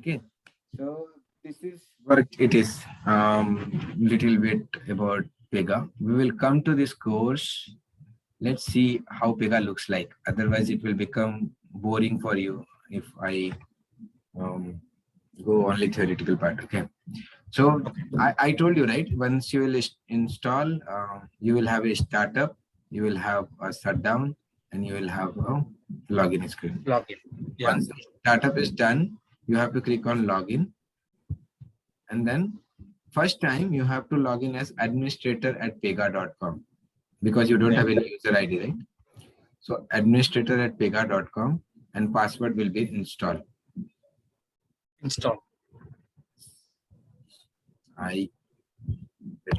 Okay, so this is what it is. Little bit about Pega. We will come to this course. Let's see how Pega looks like. Otherwise, it will become boring for you if I um, go only theoretical part. Okay. So I told you, right? Once you will install, you will have a startup, you will have a shutdown, and you will have a login screen. Login. Yeah. Once the startup is done, you have to click on login, and then first time you have to log in as administrator at pega.com because you don't have any user ID, right? So administrator at pega.com and password will be install. Let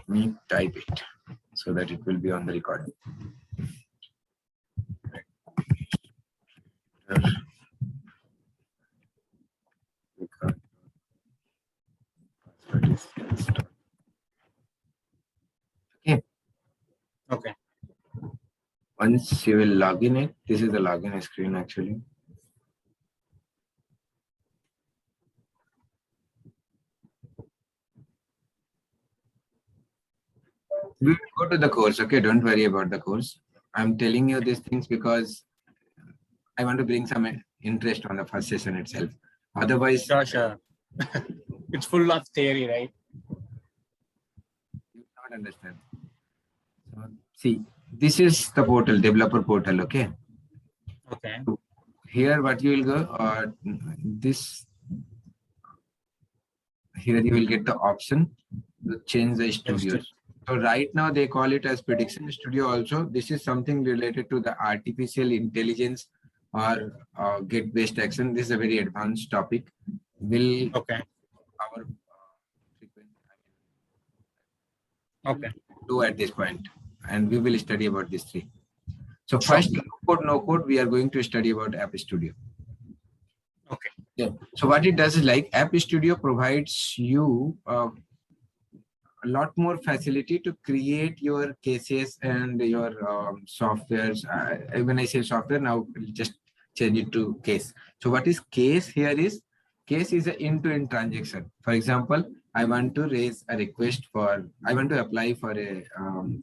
me type it so that it will be on the recording. Okay. Okay. Once you will log in it, this is the login screen actually. We will go to the course, okay? Don't worry about the course. I'm telling you these things because I want to bring some interest on the first session itself. Otherwise, sure. It's full of theory, right? You not understand. So, see, this is the portal, developer portal, okay? Okay. So here, what you will go, this, here you will get the option to change the studios. So right now they call it as prediction studio also. This is something related to the artificial intelligence or gate-based action. This is a very advanced topic. Will our do at this point, and we will study about these three. So first, no code, we are going to study about App Studio. Okay. Yeah. So what it does is like App Studio provides you a lot more facility to create your cases and your softwares. When I say software, now we'll just change it to case. So what is case here is, case is an end-to-end transaction. For example, I want to raise a request for, I want to apply for a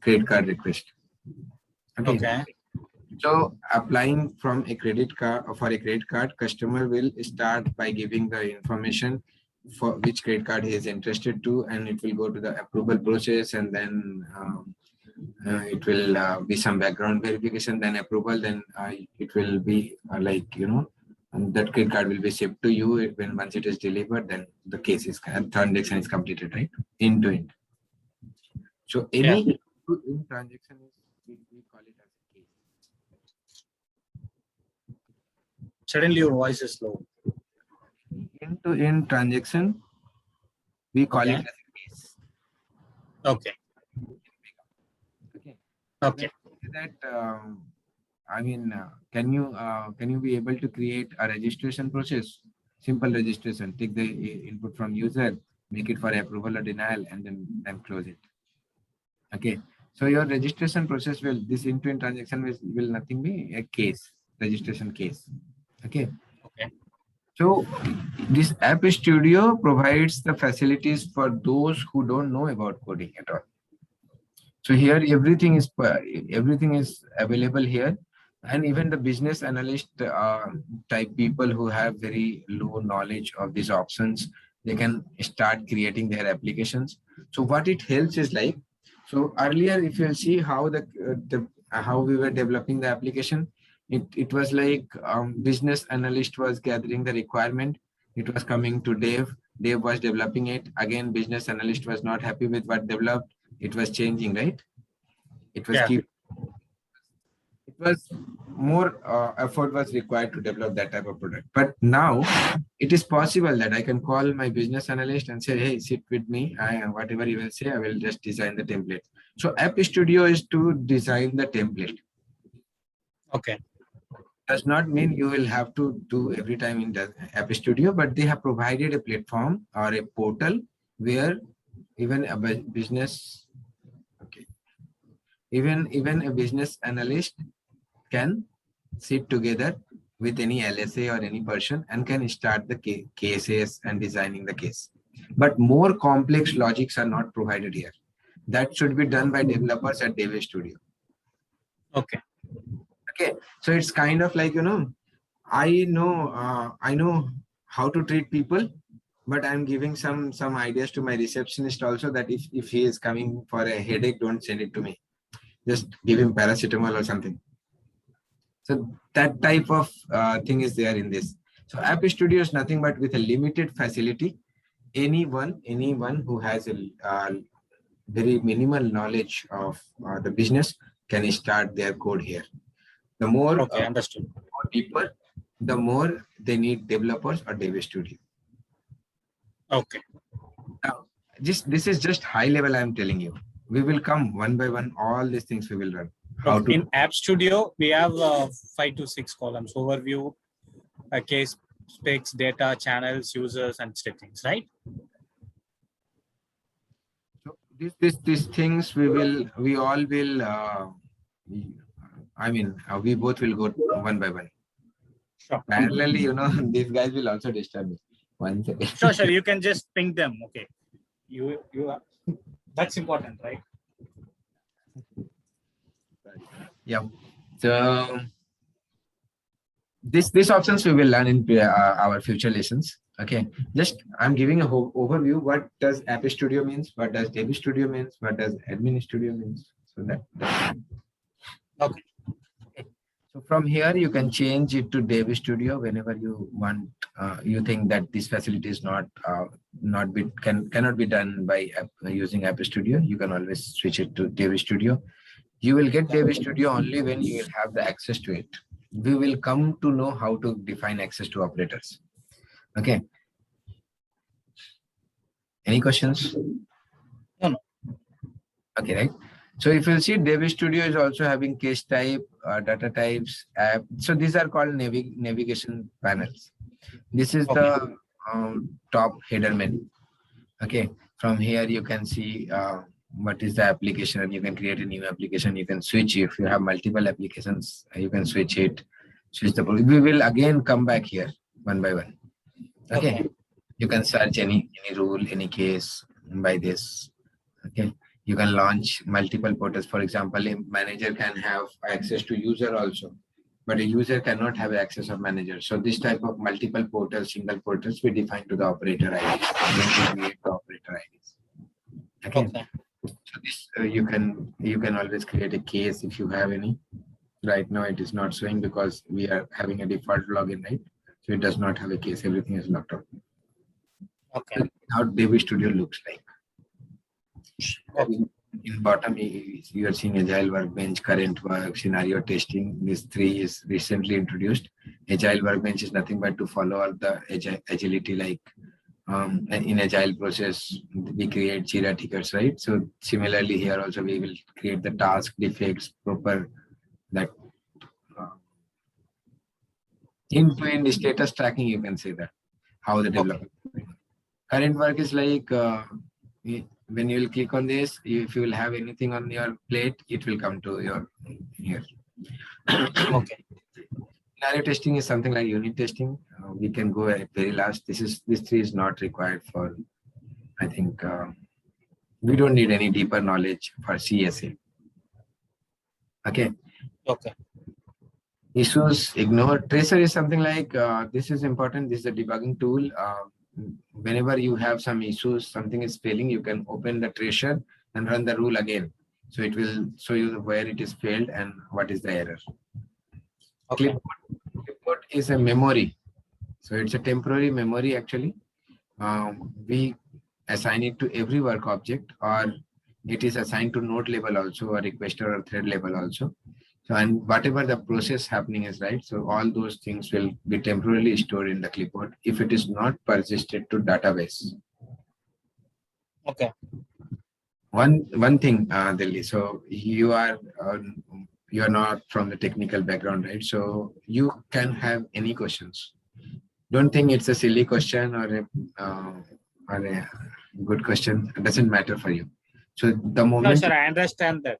credit card request. Okay. So applying from a credit card for a credit card, customer will start by giving the information for which credit card he is interested to, and it will go to the approval process, and then it will be some background verification, then approval, then it will be like, you know, and that credit card will be shipped to you. When once it is delivered, then the case is transaction is completed, right? End to end. So any end-to-end transaction is, we call it as a case. Suddenly your voice is low. End-to-end transaction, we call it as a case. Okay. Okay. That I mean, can you be able to create a registration process? Simple registration. Take the input from user, make it for approval or denial, and then close it. Okay. So your registration process will, this end-to-end transaction will nothing be a case, registration case. Okay. Okay. So this App Studio provides the facilities for those who don't know about coding at all. So here everything is available here, and even the business analyst type people who have very low knowledge of these options, they can start creating their applications. So what it helps is like, so earlier if you'll see how how we were developing the application, it was like business analyst was gathering the requirement, it was coming to dev was developing it, again business analyst was not happy with what developed, it was changing, right? It was it was more effort was required to develop that type of product. But now it is possible that I can call my business analyst and say, hey, sit with me, whatever you will say, I will just design the template. So App Studio is to design the template. Okay. Does not mean you will have to do every time in the App Studio, but they have provided a platform or a portal where even a business, even a business analyst can sit together with any LSA or any person and can start the cases and designing the case. But more complex logics are not provided here. That should be done by developers at Dev Studio. Okay. Okay, so it's kind of like, I know how to treat people, but I'm giving some ideas to my receptionist also, that if he is coming for a headache, don't send it to me. Just give him paracetamol or something. So that type of thing is there in this. So App Studio is nothing but with a limited facility. Anyone who has a very minimal knowledge of the business can start their code here. The more Understood. more deeper, the more they need developers or Dev Studio. Okay. Now, this is just high level. I'm telling you. We will come one by one. All these things we will run. How to in App Studio, we have 5 to 6 columns: overview, case, specs, data, channels, users, and settings. Right? So these things we all will. We both will go one by one. Sure. Parallelly, these guys will also disturb me. One second. Sure. You can just ping them. Okay. You are, that's important, right? Yeah. So these options we will learn in our future lessons. Okay. Just I'm giving a overview. What does App Studio means? What does Dev Studio means? What does Admin Studio means? So that. Okay. So from here you can change it to Dev Studio whenever you want. You think that this facility is cannot be done by using App Studio. You can always switch it to Dev Studio. You will get Dev Studio only when you will have the access to it. We will come to know how to define access to operators. Okay. Any questions? No. Okay, right. So if you see, Dev Studio is also having case type, data types, app. So these are called navigation panels. This is the top header menu. Okay. From here you can see what is the application, and you can create a new application. You can switch. If you have multiple applications, you can switch it. We will again come back here one by one. Okay. You can search any rule, any case by this. Okay. You can launch multiple portals. For example, a manager can have access to user also, but a user cannot have access of manager. So this type of multiple portals, single portals, we define to the operator IDs. Create the operator IDs. Okay. So this you can always create a case if you have any. Right now it is not showing because we are having a default login, right? So it does not have a case. Everything is locked up. Okay. How Dev Studio looks like. In bottom, you are seeing Agile Workbench, Current Work, Scenario Testing. These three is recently introduced. Agile Workbench is nothing but to follow all the agility, like in Agile process, we create Jira tickets, right? So similarly here also we will create the task, defects, proper that end-to-end status tracking. You can say that how the development. Current Work is like when you will click on this, if you will have anything on your plate, it will come to your here. Okay. Scenario testing is something like unit testing. We can go at very last. This three is not required for. I think we don't need any deeper knowledge for CSA. Okay. Okay. Issues ignore. Tracer is something like this is important. This is a debugging tool. Whenever you have some issues, something is failing, you can open the tracer and run the rule again. So it will show you where it is failed and what is the error. Okay. Clipboard is a memory. So it's a temporary memory actually. We assign it to every work object, or it is assigned to node level also, or requester or thread level also. So, and whatever the process happening is, right? So all those things will be temporarily stored in the clipboard if it is not persisted to database. Okay. One thing, Delhi. So you are not from the technical background, right? So you can have any questions. Don't think it's a silly question or a good question. It doesn't matter for you. So the moment. No, sir, I understand that.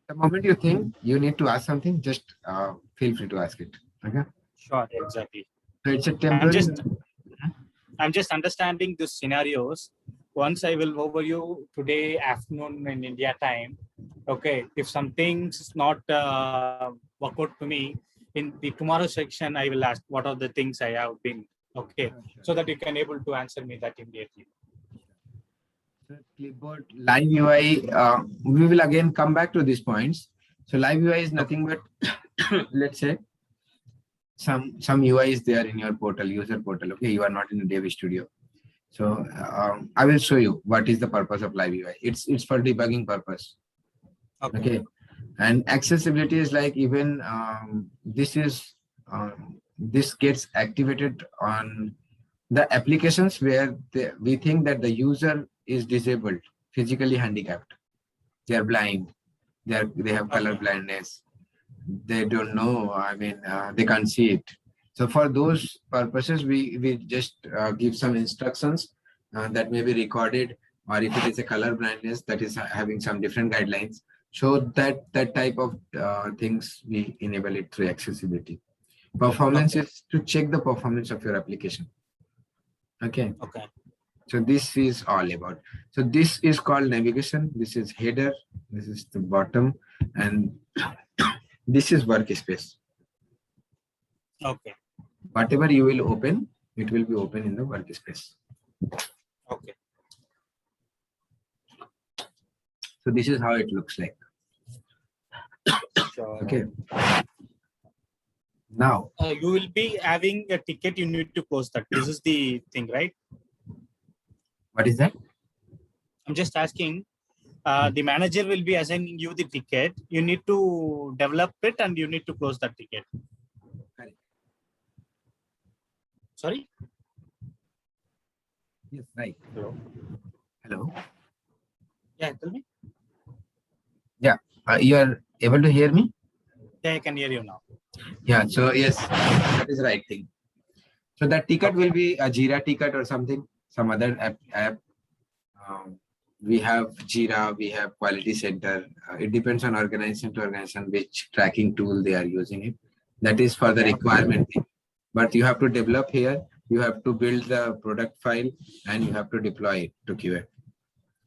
The moment you think you need to ask something, just feel free to ask it. Okay. Sure, exactly. So it's a temporary. I'm just understanding the scenarios. Once I will overview today afternoon in India time. Okay, if something's not work out to me in the tomorrow section, I will ask what are the things I have been. Okay, so that you can able to answer me that immediately. So clipboard live UI. We will again come back to these points. So live UI is nothing but let's say some UI is there in your portal, user portal. Okay, you are not in a Dev Studio. So I will show you what is the purpose of live UI. It's for debugging purpose. Okay. And accessibility is like even this gets activated on the applications where we think that the user is disabled, physically handicapped, they are blind, they have color blindness, they don't know, I mean they can't see it. So for those purposes we just give some instructions that may be recorded, or if it is a color blindness that is having some different guidelines, so that type of things we enable it through accessibility. Performance is to check the performance of your application. Okay. So this is all about. So this is called navigation. This is header. This is the bottom, and this is workspace. Okay. Whatever you will open, it will be open in the workspace. Okay. So this is how it looks like. Sure. Okay. Now you will be having a ticket. You need to close that. This is the thing, right? what is that? I'm just asking. The manager will be assigning you the ticket. You need to develop it and you need to close that ticket. Correct. Sorry? Yes, right. Hello. Hello. Yeah, tell me. Yeah, you are able to hear me? Yeah, I can hear you now. Yeah, so yes, that is the right thing. So that ticket will be a Jira ticket or something, some other app. We have Jira, we have Quality Center. It depends on organization to organization which tracking tool they are using it. That is for the requirement thing. But you have to develop here, you have to build the product file, and you have to deploy it to QA.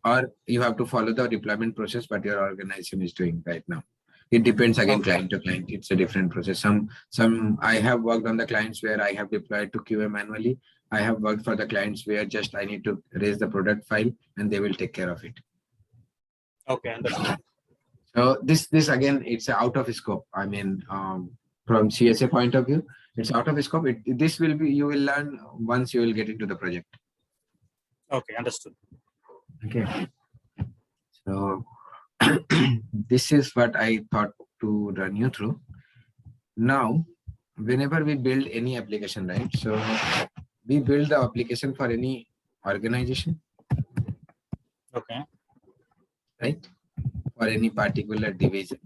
Or you have to follow the deployment process what your organization is doing right now. It depends again client to client. It's a different process. Some I have worked on the clients where I have deployed to QA manually. I have worked for the clients where just I need to raise the product file and they will take care of it. Okay, understood. So this again, it's out of scope. I mean, from CSA point of view, it's out of scope. This will be, you will learn once you will get into the project. Okay, understood. Okay. So this is what I thought to run you through. Now, whenever we build any application, right? So we build the application for any organization. Okay. Right? For any particular division.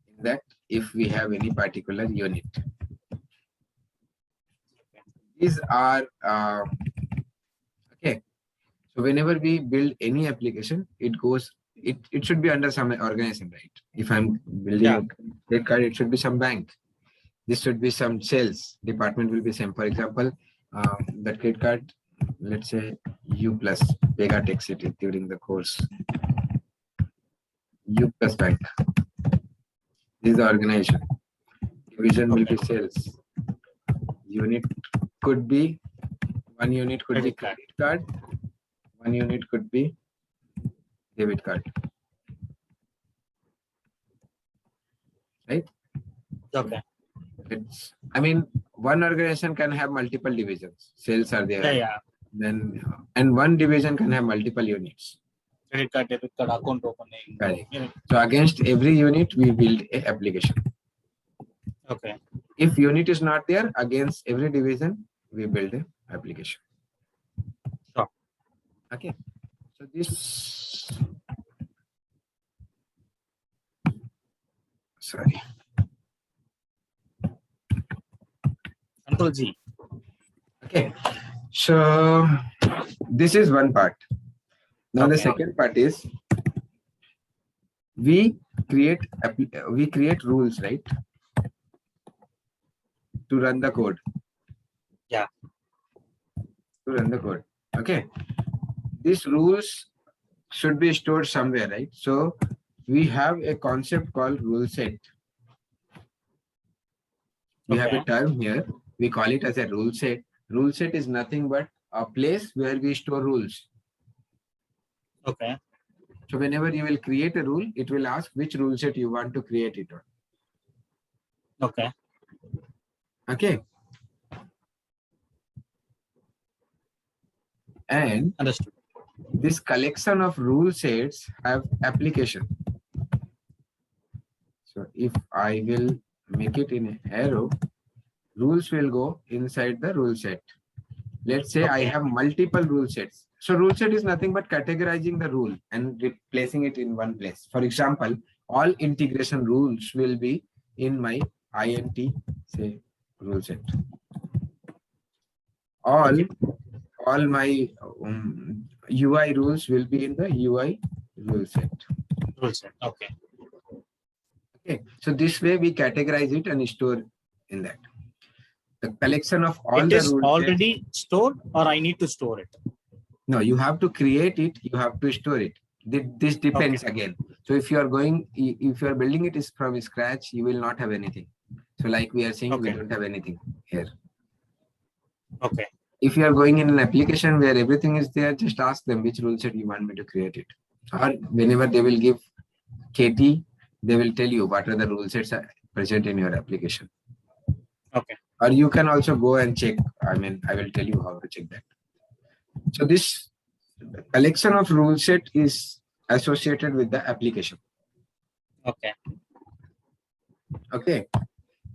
In that, if we have any particular unit. These are, okay. So whenever we build any application, it should be under some organization, right? If I'm building a credit card, it should be some bank. This should be some sales department will be same. For example, that credit card, let's say U plus Pega takes it during the course. U plus bank. This is the organization. Division will be sales. Unit could be, one unit could be credit card. One unit could be debit card. Right? Okay. I mean, one organization can have multiple divisions. Sales are there. Yeah. Then, and one division can have multiple units. Credit card, debit card, account opening. Correct. So against every unit, we build a application. Okay. If unit is not there, against every division, we build a application. Sure. Okay. So this, sorry. Control G. Okay. So this is one part. Now the second part is we create rules, right? to run the code. Yeah. To run the code. Okay. These rules should be stored somewhere, right? So we have a concept called rule set. We have a term here. We call it as a rule set. Rule set is nothing but a place where we store rules. Okay. So whenever you will create a rule, it will ask which rule set you want to create it on. Okay. Okay. And Understood. this collection of rule sets have application. So if I will make it in an arrow, rules will go inside the rule set. Let's say I have multiple rule sets. So rule set is nothing but categorizing the rule and placing it in one place. For example, all integration rules will be in my int, say, rule set. All my UI rules will be in the UI rule set. Rule set. Okay. Okay. So this way we categorize it and store in that. The collection of all it the is rules already stored, or I need to store it? No, you have to create it. You have to store it. This depends again. So if you are building it from scratch, you will not have anything. So like we are saying, we don't have anything here. Okay. If you are going in an application where everything is there, just ask them which rule set you want me to create it. Or whenever they will give KT, they will tell you what are the rule sets are present in your application. Okay. Or you can also go and check. I will tell you how to check that. So this collection of rule set is associated with the application. Okay. Okay.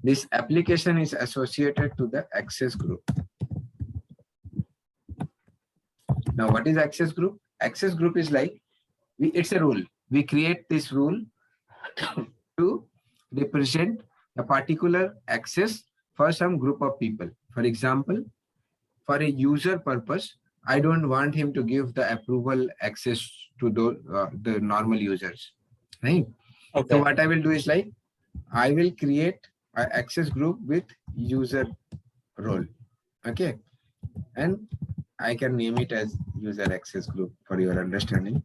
This application is associated to the access group. Now, what is access group? Access group is like, it's a rule. We create this rule to represent a particular access for some group of people. For example, for a user purpose, I don't want him to give the approval access to the normal users, right? Okay. So what I will do is like, I will create an access group with user role, okay? And I can name it as user access group for your understanding.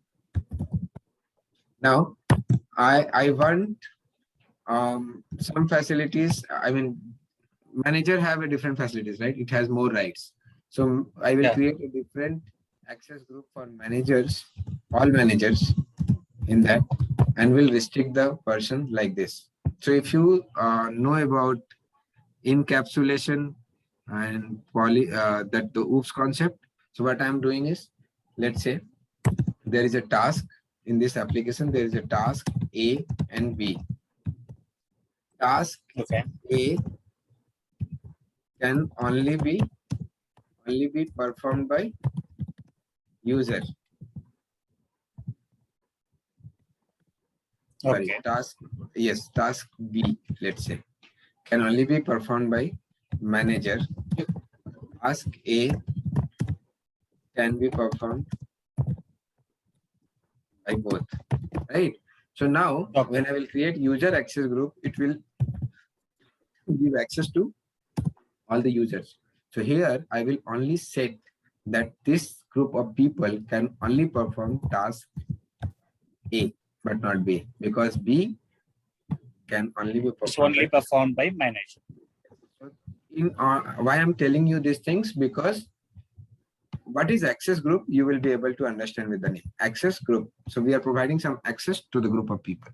Now, I want some facilities. Manager have a different facilities, right? It has more rights. So I will create a different access group for managers, all managers in that, and will restrict the person like this. So if you know about encapsulation and the OOPS concept, so what I'm doing is, let's say there is a task in this application. There is a task A and B. Task A can only be performed by user. Sorry, task B, let's say, can only be performed by manager. Task A can be performed by both, right? So now when I will create user access group, it will give access to all the users. So here I will only set that this group of people can only perform task A, but not B, because B can only be performed by manager. Why I'm telling you these things, because what is access group, you will be able to understand with the name access group. So we are providing some access to the group of people.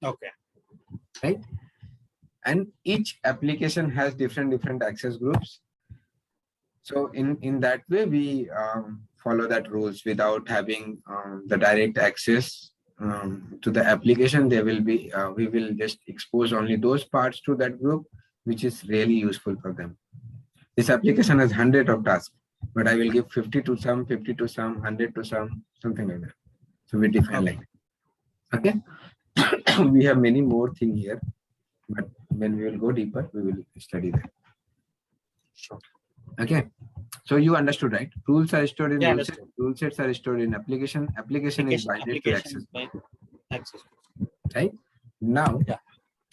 Okay. Right. And each application has different access groups. So in that way, we follow that rules without having the direct access to the application. There will be, we will just expose only those parts to that group, which is really useful for them. This application has 100 of tasks, but I will give 50 to some, 50 to some, 100 to some, something like that. So we define like that. Okay. We have many more things here, but when we will go deeper, we will study that. Sure. Okay. So you understood, right? Rules are stored in rule set. Rule sets are stored in application. Application is binded to access. Right. Now,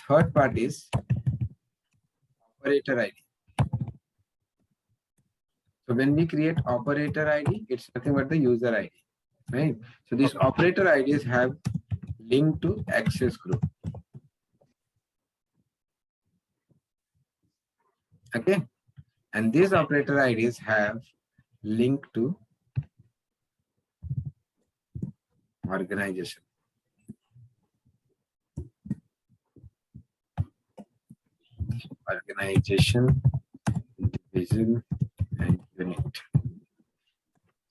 third part is operator ID. So when we create operator ID, it's nothing but the user ID, right? So these operator IDs have link to access group. Okay, and these operator IDs have link to organization. Organization, division, and unit.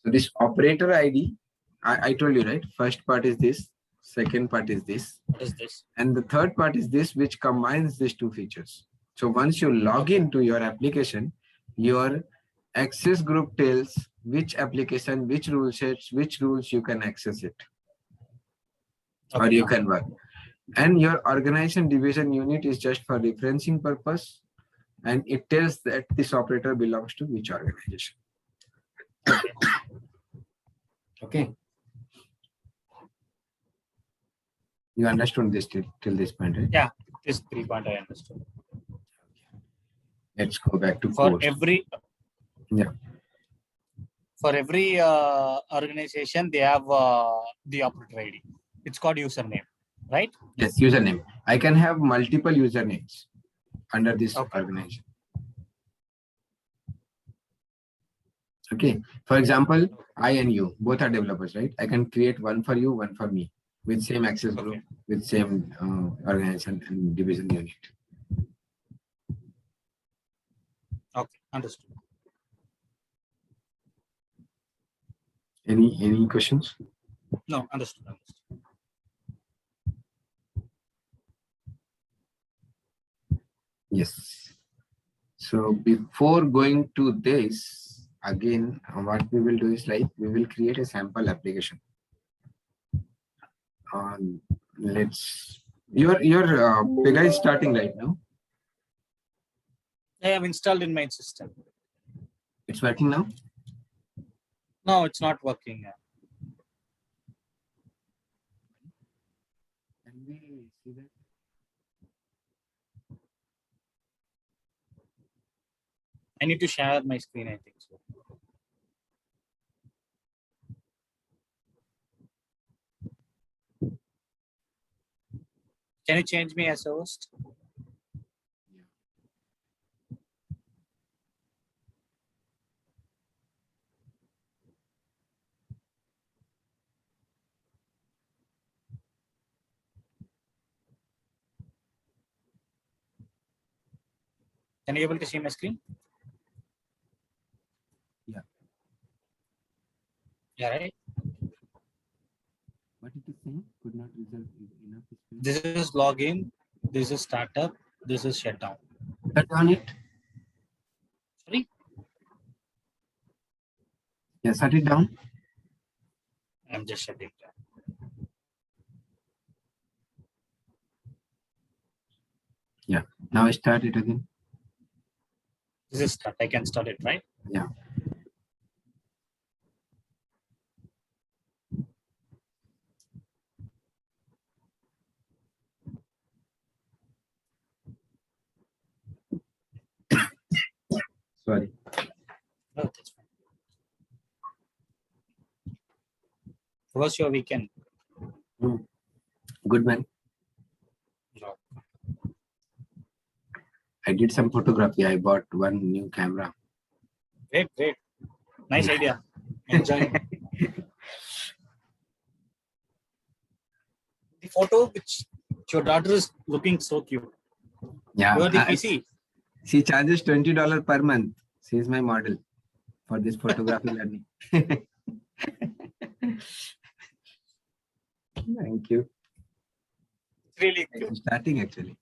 So this operator ID, I told you, right? First part is this, second part is this. What is this? And the third part is this, which combines these two features. So once you log into your application, your access group tells which application, which rule sets, which rules you can access it, or you can work. And your organization division unit is just for referencing purpose, and it tells that this operator belongs to which organization. Okay. You understood this till this point, right? Yeah, this 3 point I understood. Let's go back to For course. every organization, they have the operator ID. It's called username, right? Yes, username. I can have multiple usernames under this organization. Okay. For example, I and you both are developers, right? I can create one for you, one for me, with same access group, with same organization and division unit. Okay, understood. Any questions? No, understood. Yes. So before going to this, again, what we will do is like we will create a sample application. Let's your Pega is starting right now. I have installed in my system. It's working now. No, it's not working. Can we see that? I need to share my screen, I think so. Can you change me as a host? Can you able to see my screen? Yeah. Yeah, right? What it is saying? Could not resolve enough space. This is login. This is startup. This is shutdown. Shut down it. Sorry? Yeah, shut it down. I'm just shutting down. Yeah. Now start it again. This is start. I can start it, right? Yeah. Sorry. No, that's fine. How was your weekend? Good man. No. I did some photography. I bought one new camera. Great, great. Nice idea. Enjoy. The photo which your daughter is looking so cute. Yeah. You are the PC. She charges $20 per month. She is my model for this photography learning. Thank you. It's really cute. I'm starting actually.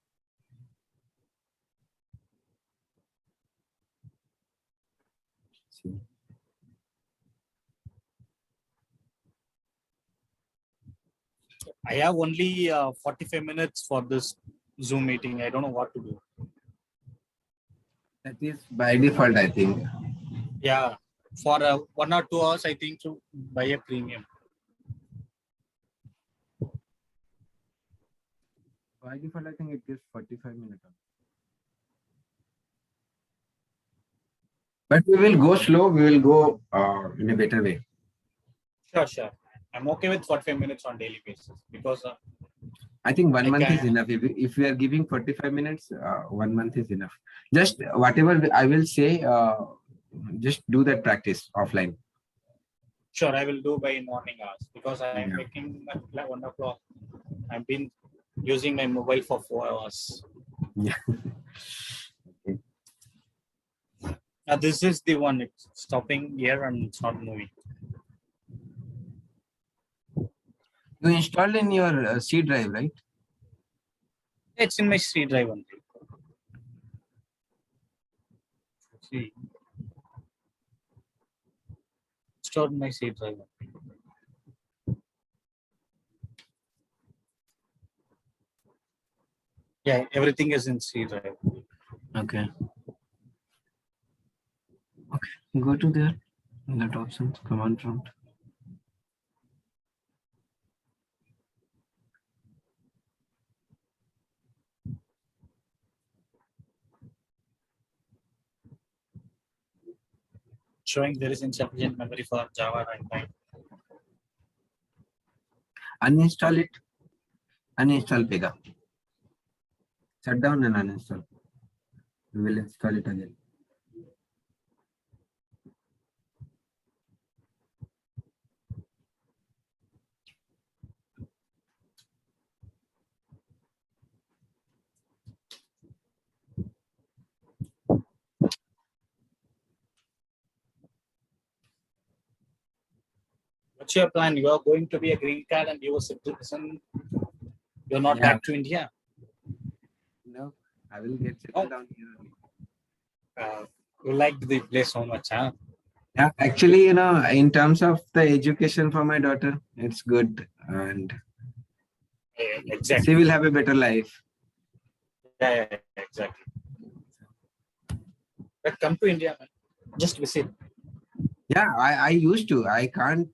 See. I have only 45 minutes for this Zoom meeting. I don't know what to do. That is by default, I think. Yeah, for 1 or 2 hours, I think to buy a premium. By default, I think it gives 45 minutes. But we will go slow. We will go in a better way. Sure, sure. I'm okay with 45 minutes on daily basis because I think 1 month is can. enough. If we are giving 45 minutes, 1 month is enough. Just whatever I will say, just do that practice offline. Sure, I will do by morning hours because I'm Yeah. making at 1 o'clock. I've been using my mobile for 4 hours. Yeah. This is the one. It's stopping here and it's not moving. You installed in your C drive, right? It's in my C drive only. See, stored in my C drive. Yeah, everything is in C drive. Okay. Okay. Go to there. That options. Command prompt. Showing there is insufficient memory for Java runtime. Uninstall it. Uninstall Pega. Shut down and uninstall. We will install it again. What's your plan? You are going to be a green card and you are citizen. You're not Yeah. back to India. No, I will get settled down here only. You liked the place so much, huh? Yeah, actually, in terms of the education for my daughter, it's good, and Exactly. she will have a better life. Yeah, exactly. But come to India, man. Just visit. Yeah, I used to. I can't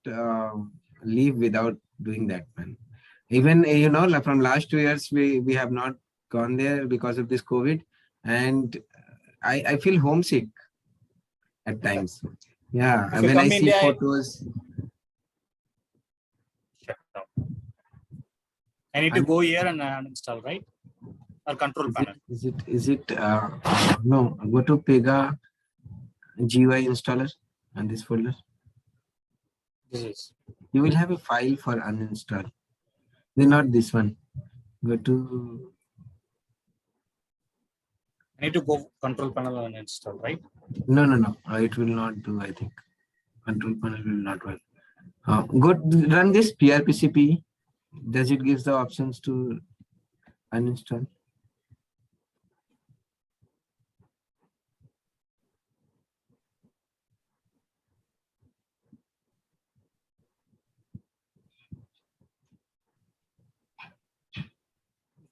leave without doing that, man. Even like from last 2 years, we have not gone there because of this COVID, and I feel homesick at times. Yeah, If you when I come see India, photos. shut down. I need to go here and uninstall, right? Or control panel. Is it no, go to Pega GUI installer and this folder. This is. You will have a file for uninstall. Then not this one. Go to. I need to go control panel and install, right? No. It will not do, I think. Control panel will not work. Go run this PRPCP. Does it give the options to uninstall?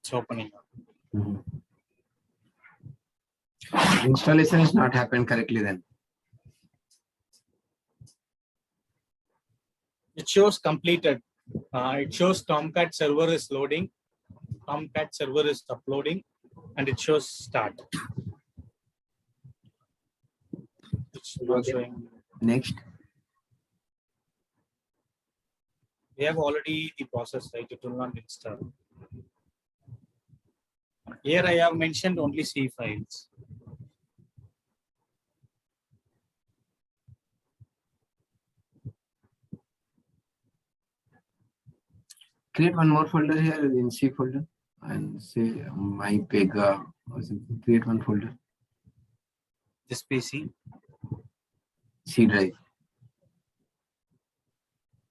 It's opening. Mhm. Installation is not happened correctly then. It shows completed. It shows Tomcat server is loading. Tomcat server is uploading, and it shows start. It's not showing. Next. We have already the process, right? It will not install. Here I have mentioned only C files. Create one more folder here in C folder and say my Pega or something. Create one folder. This PC. C drive.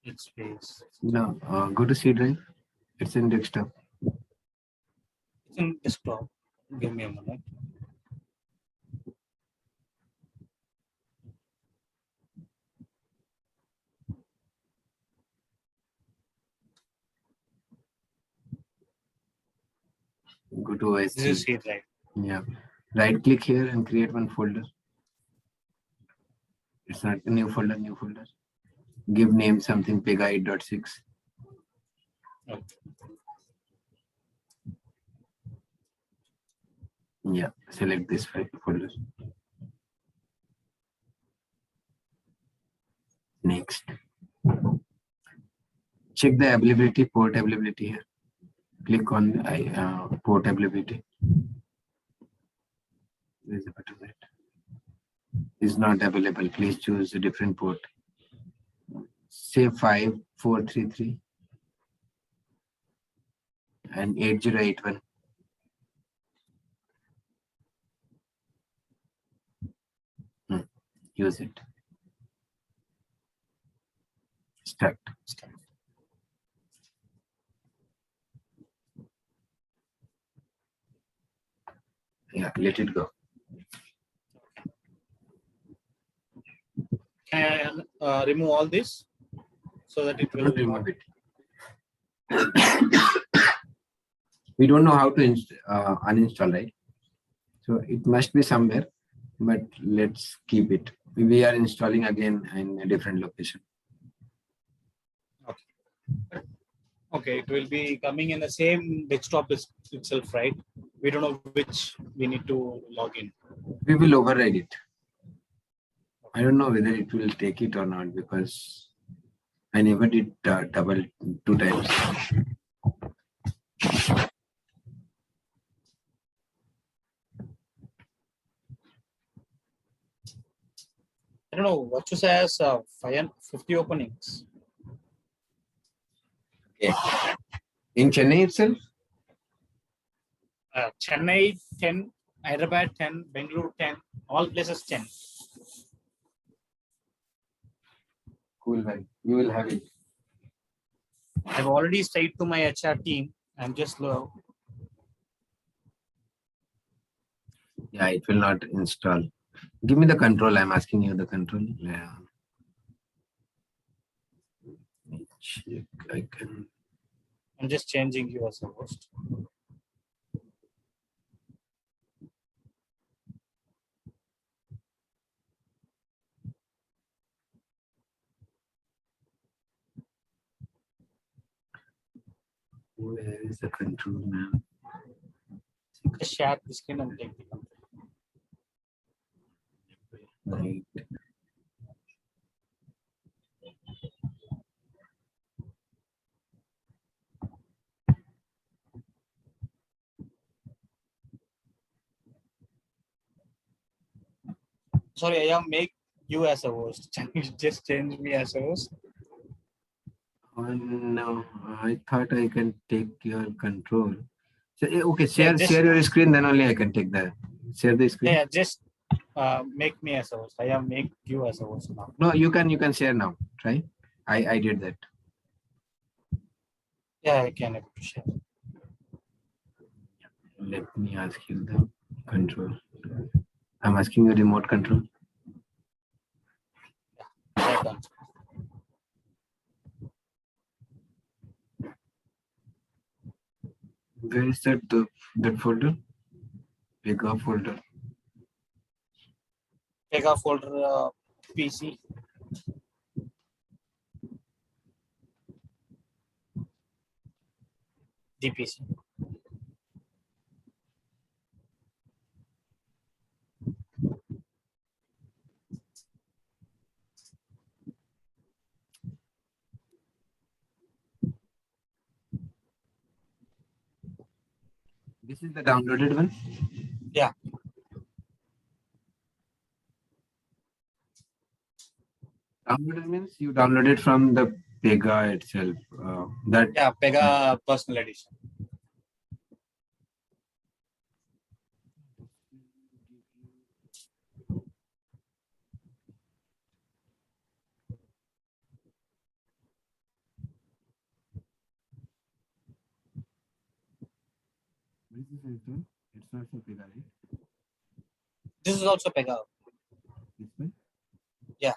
It's space. No, go to C drive. It's in desktop. It's in desktop. Give me a moment. Go to OS. This is C drive. Yeah. Right click here and create one folder. It's not a new folder, new folder. Give name something Pega 8.6. Okay. Yeah, select this folder. Next, check the availability, port availability here. Click on port availability. There is a button that is not available. Please choose a different port. Say 5433 and 8081. Use it. Start. Yeah, let it go. Can I remove all this so that it will Don't remove it. We don't know how to uninstall, right? So it must be somewhere, but let's keep it. We are installing again in a different location. Okay, it will be coming in the same desktop itself, right? We don't know which we need to log in. We will override it. I don't know whether it will take it or not because I never did double 2 times. I don't know what to say as 50 openings. Okay. In Chennai itself? Chennai 10, Hyderabad 10, Bangalore 10, all places 10. Cool, man. You will have it. I've already said to my HR team, I'm just low. Yeah, it will not install. Give me the control. I'm asking you the control. Yeah. Let me check. I can. I'm just changing you as a host. Where is the control now? Just share the screen and take the control. Right. Sorry, I am make you as a host. Can you just change me as a host? Oh, no, I thought I can take your control. So, okay, share your screen, then only I can take share the screen. Yeah, just make me as a host. I am make you as a host now. No, you can share now. Try. I did that. Yeah, I can able to share. Let me ask you the control. I'm asking you remote control. Yeah, done. Where is that folder? Pega folder. Pega folder PC. DPC. This is the downloaded one? Yeah. Downloaded means you downloaded from the Pega itself. Yeah, Pega personal edition. What is this install? It's not for Pega, right? This is also Pega. This one? Yeah.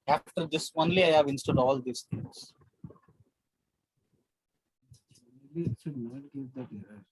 After this only, I have installed all these things. Maybe it should not give that error.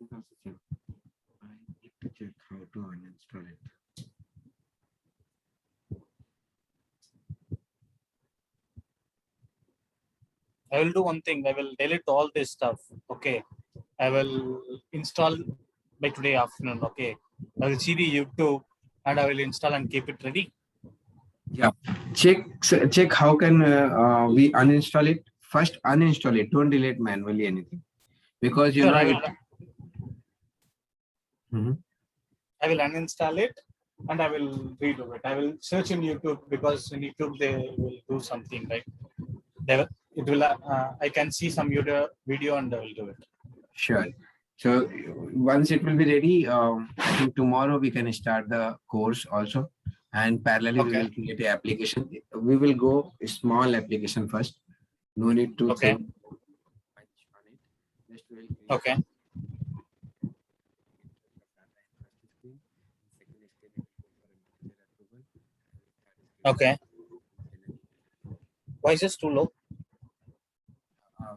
I need to check how to uninstall it. I will do one thing. I will delete all this stuff. Okay. I will install by today afternoon. Okay. I will see the YouTube and I will install and keep it ready. Yeah. Check how can we uninstall it. First uninstall it. Don't delete manually anything. Because you Sure, know I it. will, Mhm. I will uninstall it and I will redo it. I will search in YouTube because in YouTube they will do something, right? It will. I can see some video and I will do it. Sure. So once it will be ready, I think tomorrow we can start the course also, and parallelly we Okay. will create an application. We will go a small application first. No need to Okay. think much on it. Just we'll create Okay. Okay. Why is this too low?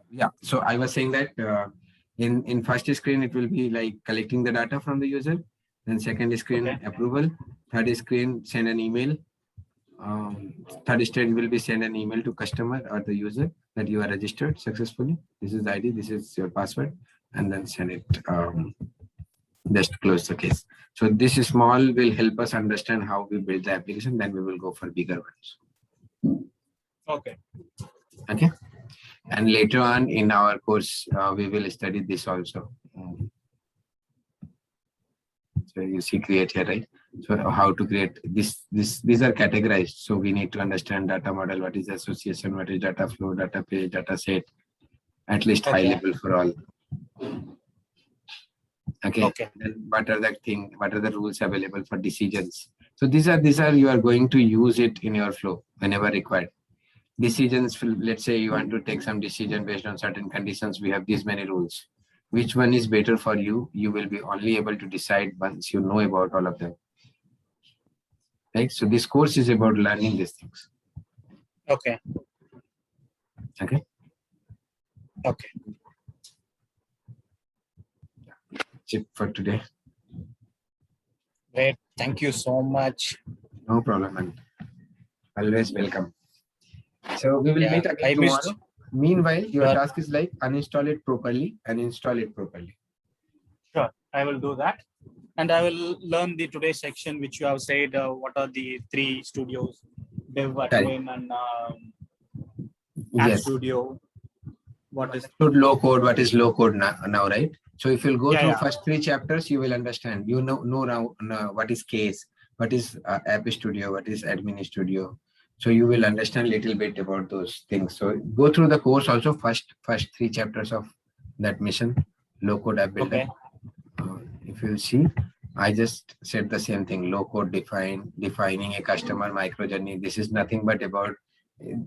Yeah. So I was saying that in first screen it will be like collecting the data from the user. Then second screen Okay. approval. Third screen send an email. Third screen will be send an email to customer or the user that you are registered successfully. This is the ID. This is your password, and then send it. Just close the case. So this small will help us understand how we build the application. Then we will go for bigger ones. Okay. Okay. And later on in our course, we will study this also. So you see create here, right? So how to create these are categorized. So we need to understand data model, what is association, what is data flow, data page, data set, at least high level for all. Okay. Okay. Then what are the rules available for decisions? So these are you are going to use it in your flow whenever required. Decisions, let's say you want to take some decision based on certain conditions, we have these many rules. Which one is better for you? You will be only able to decide once you know about all of them. Right? So this course is about learning these things. Okay. Okay. Okay. That's it for today. Great. Thank you so much. No problem, and always welcome. So we will Yeah, meet again I tomorrow. missed. Meanwhile, your Sure. task is like uninstall it properly and install it properly. Sure, I will do that. And I will learn the today's section, which you have said, what are the 3 studios, Dev, Admin, and App Yes. Studio. What is low code? What is low code now, right? So if you'll go through yeah. first 3 chapters, you will understand. You know now what is case, what is App Studio, what is Admin Studio. So you will understand a little bit about those things. So go through the course also first 3 chapters of that mission, low code app builder. Okay. If you see, I just said the same thing. Low code defining a customer micro journey. This is nothing but about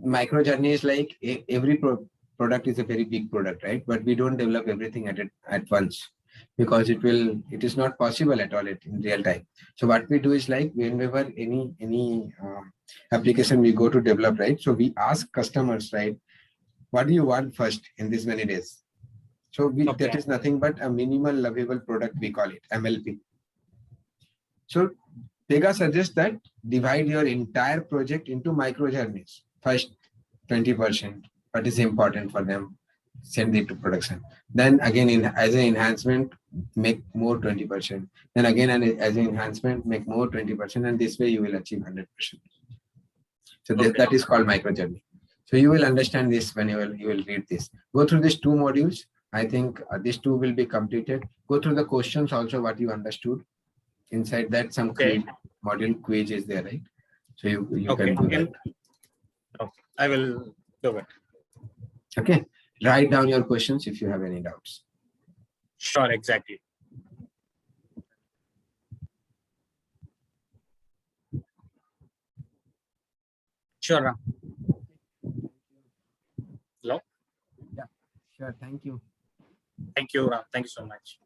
micro journey is like every product is a very big product, right? But we don't develop everything at once because it is not possible at all in real time. So what we do is like whenever any application we go to develop, right? So we ask customers, right? What do you want first in these many days? So that is nothing but a minimal lovable product, we call it MLP. So Pega suggests that divide your entire project into micro journeys. First 20%, what is important for them, send it to production. Then again, as an enhancement, make more 20%. Then again, as an enhancement, make more 20%, and this way you will achieve 100%. So that is called micro journey. So you will understand this when you will read this. Go through these two modules. I think these two will be completed. Go through the questions also, what you understood. Inside that, some module quiz is there, right? So you can do that. Okay, I will do it. Okay, write down your questions if you have any doubts. Sure, exactly. Sure, Ram. Hello? Yeah, sure. Thank you. Thank you, Ram. Thank you so much.